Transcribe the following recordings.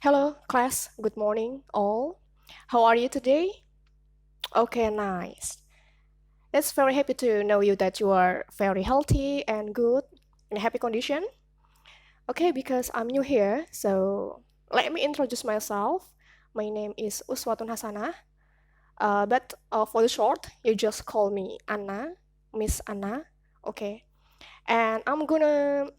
Hello, class. Good morning, all. How are you today? Okay, nice. It's very happy to know you that you are very healthy and good in happy condition. Okay, because I'm new here, so let me introduce myself. My name is Uswatun Hasanah, but for the short, you just call me Anna, Miss Anna. Okay, and I'm gonna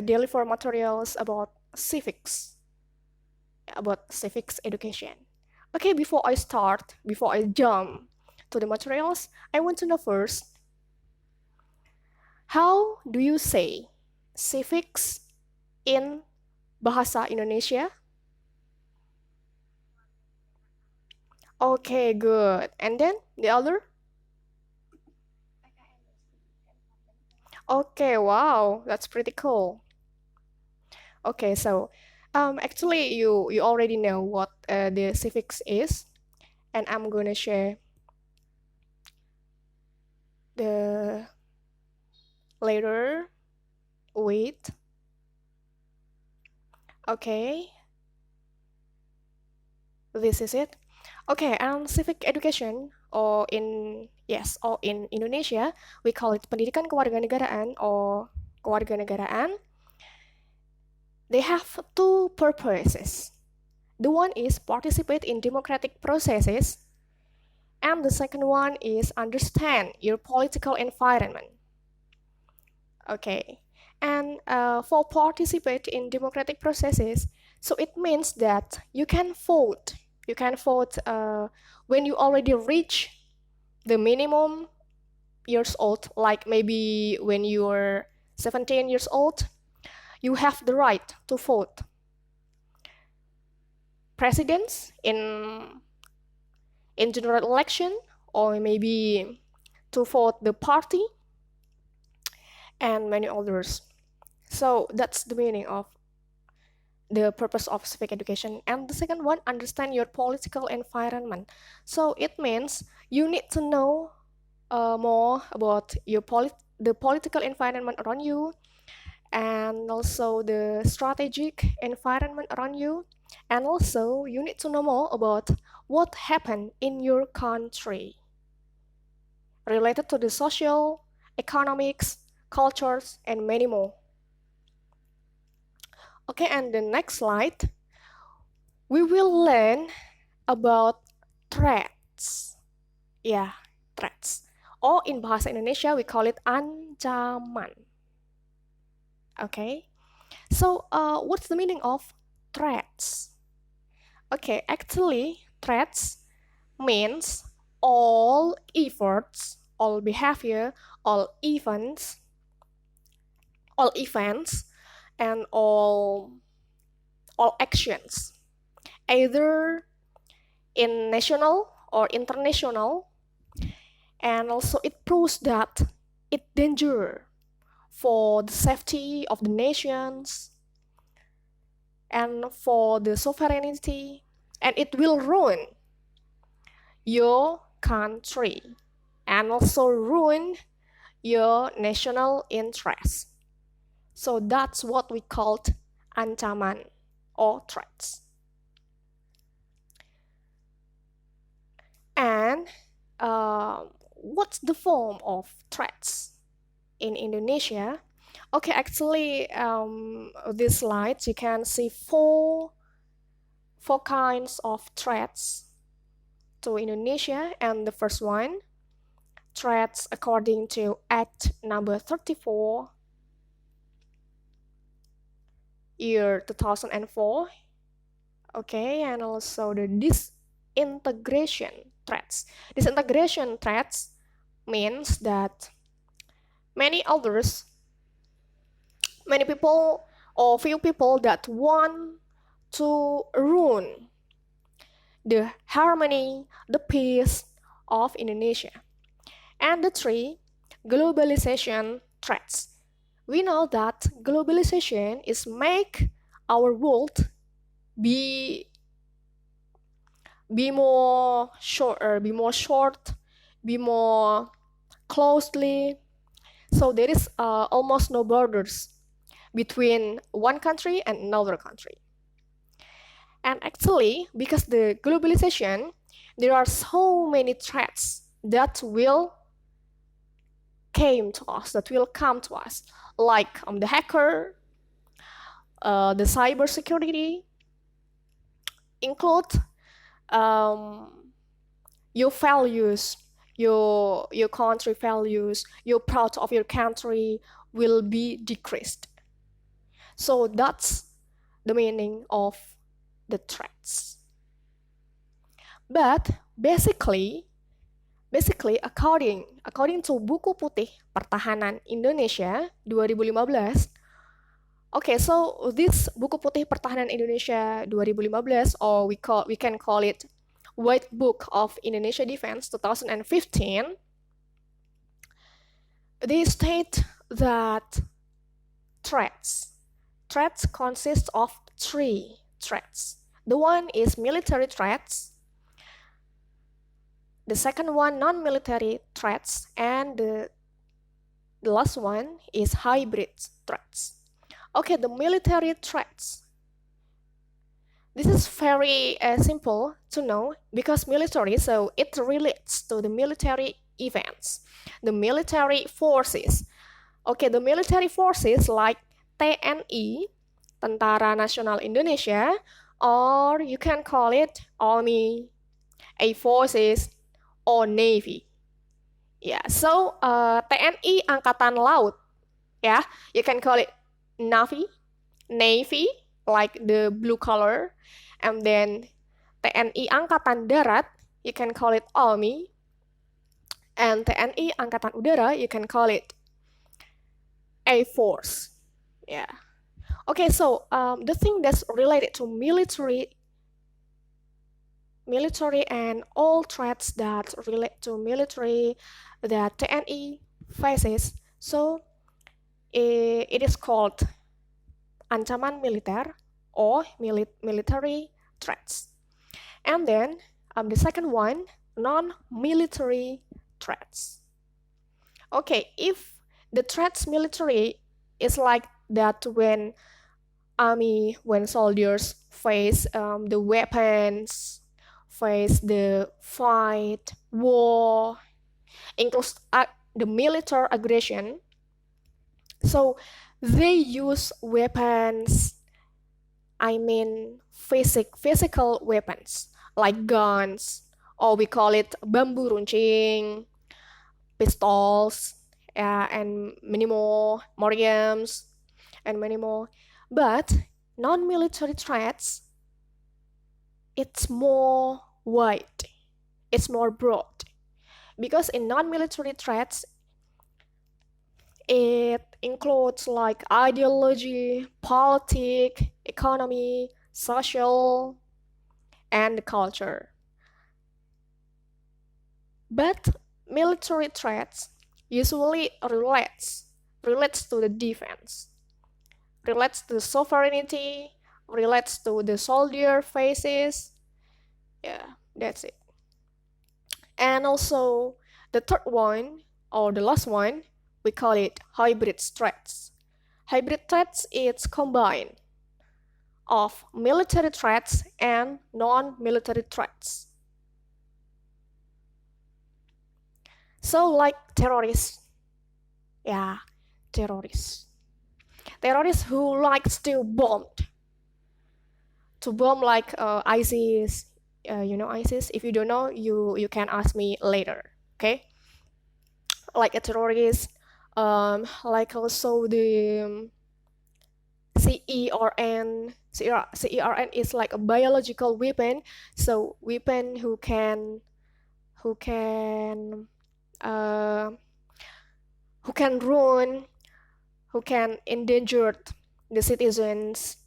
deliver materials about civics education. Okay, before I jump to the materials, I want to know first, how do you say civics in Bahasa Indonesia? Okay, good. And then the other? Okay, wow, that's pretty cool. Okay, so actually you already know what the civics is, and I'm gonna share the later. Wait. Okay, this is it. Okay, and civic education or in Indonesia we call it pendidikan kewarganegaraan or kewarganegaraan. They have two purposes. The one is participate in democratic processes, and the second one is understand your political environment. Okay, and for participate in democratic processes, so it means that you can vote. You can vote when you already reach the minimum years old, like maybe when you're 17 years old, you have the right to vote presidents in general election, or maybe to vote the party and many others. So that's the meaning of the purpose of civic education. And the second one, understand your political environment. So it means you need to know more about the political environment around you, and also the strategic environment around you, and also you need to know more about what happened in your country related to the social, economics, cultures, and many more. Okay, and the next slide, we will learn about threats. Yeah, threats. Or in bahasa Indonesia, we call it ancaman. Okay, so what's the meaning of threats? Okay, actually, threats means all efforts, all behavior, all events, all events, and all actions, either in national or international, and also it proves that it danger for the safety of the nations and for the sovereignty, and it will ruin your country and also ruin your national interest. So that's what we called ancaman or threats. And what's the form of threats in Indonesia? Okay, actually, these slides you can see four kinds of threats to Indonesia, and the first one, threats according to Act number 34, year 2004. Okay, and also the disintegration threats. Disintegration threats means that many others, many people or few people that want to ruin the harmony, the peace of Indonesia. And the three, globalization threats. We know that globalization is make our world be be more shorter, be more closely. So there is almost no borders between one country and another country. And actually, because the globalization, there are so many threats that will come to us, like the hacker, the cyber security, include um, your values, your country values, your proud of your country will be decreased. So that's the meaning of the threats. But basically according to buku putih Pertahanan Indonesia 2015. Okay, so this buku putih Pertahanan Indonesia 2015, or we can call it White Book of Indonesia Defense 2015, they state that threats threats consist of three threats. The one is military threats, the second one non-military threats, and the last one is hybrid threats. Okay, the military threats. This is very simple to know because military, so it relates to the military events, the military forces. Okay, the military forces like TNI, Tentara Nasional Indonesia, or you can call it Army, Air Forces, or Navy. Yeah, so TNI Angkatan Laut, yeah, you can call it Navy, like the blue color, and then TNI Angkatan Darat, you can call it Army, and TNI Angkatan Udara, you can call it Air Force. Yeah. Okay, so the thing that's related to military and all threats that relate to military that TNI faces, so it is called ancaman militer or military threats. And then the second one, non-military threats. Okay, if the threats military is like that when soldiers face the weapons, face the fight, war, includes the military aggression. So they use weapons, I mean physical weapons like guns, or we call it bambu runcing, pistols, and many more, moriams, and many more. But non-military threats, it's more wide, it's more broad. Because in non-military threats, it includes like ideology, politics, economy, social, and culture. But military threats usually relates to the defense, relates to sovereignty, relates to the soldier faces. Yeah, that's it. And also the third one, or the last one, we call it hybrid threats. Hybrid threats is combined of military threats and non-military threats. So like terrorists, yeah, terrorists. Terrorists who likes to bomb like ISIS. You know ISIS? If you don't know, you can ask me later. Okay, like a terrorist, like also the CERN. CERN is like a biological weapon. So weapon who can uh, who can ruin, who can endanger the citizens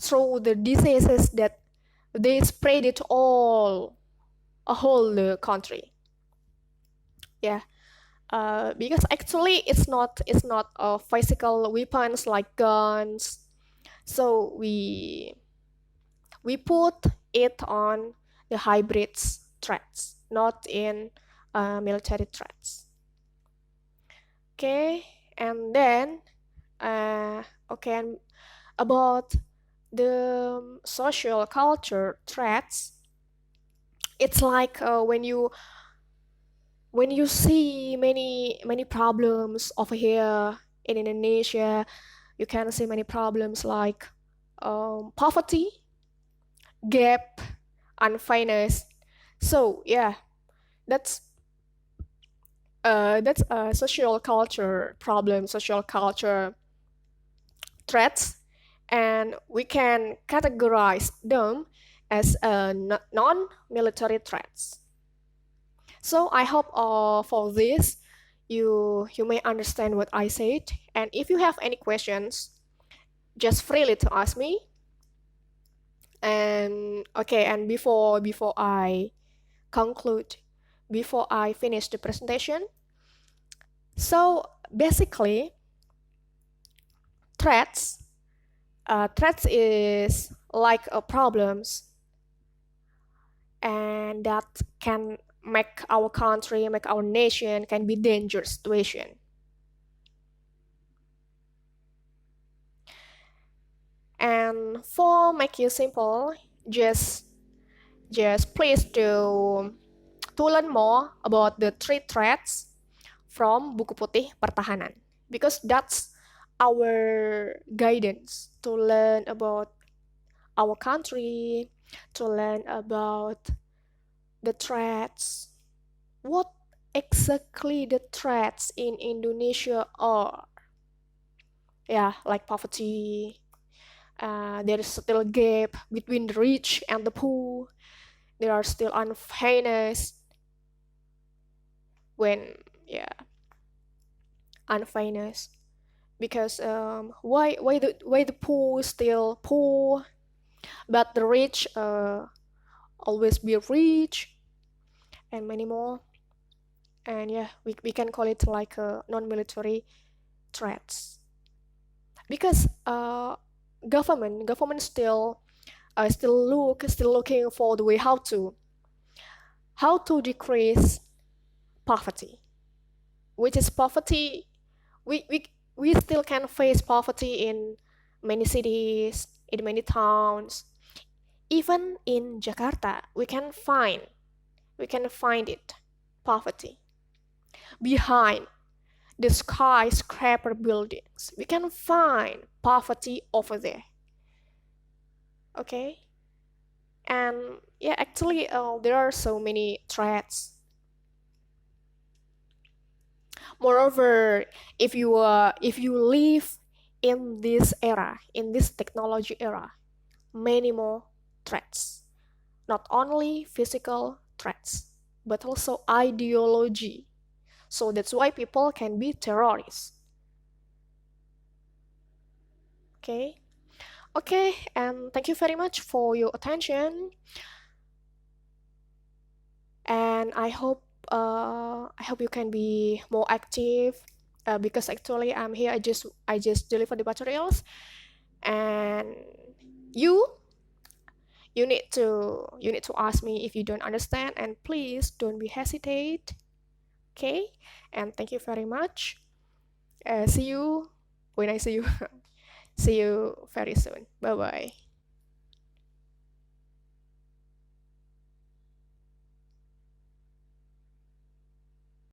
through the diseases that they spread it all a whole country. Yeah, because actually it's not physical weapons like guns. So we put it on the hybrid threats, not in military threats. Okay, and then okay, and about the social culture threats, it's like when you see many problems over here in Indonesia. You can see many problems like poverty, gap, unfairness. So yeah, that's that's a social culture problem, social culture threats, and we can categorize them as non-military threats. So I hope for this you may understand what I said, and if you have any questions, just freely to ask me. And okay, and before I conclude, before I finish the presentation, so basically threats threats is like problems and that can make our country, make our nation can be dangerous situation. And for make you simple, just please to learn more about the three threats from buku putih pertahanan, because that's our guidance to learn about our country, to learn about the threats, what exactly the threats in Indonesia are. Yeah, like poverty. There is still a gap between the rich and the poor. There are still unfairness when, yeah, unfairness. Because why the poor still poor, but the rich always be rich, and many more. And yeah, we can call it like a non-military threats, because government still looking for the way how to decrease poverty, which is poverty. We still can face poverty in many cities, in many towns. Even in Jakarta we can find it, poverty behind the skyscraper buildings. We can find poverty over there. Okay, and yeah, actually there are so many threats. Moreover, if you live in this era, in this technology era, many more threats, not only physical threats but also ideology. So that's why people can be terrorists. Okay, okay, and thank you very much for your attention. And I hope you can be more active, because actually I'm here. I just deliver the materials, and you you need to ask me if you don't understand, and please don't be hesitate. Okay, and thank you very much. See you when I see you. See you very soon. Bye bye.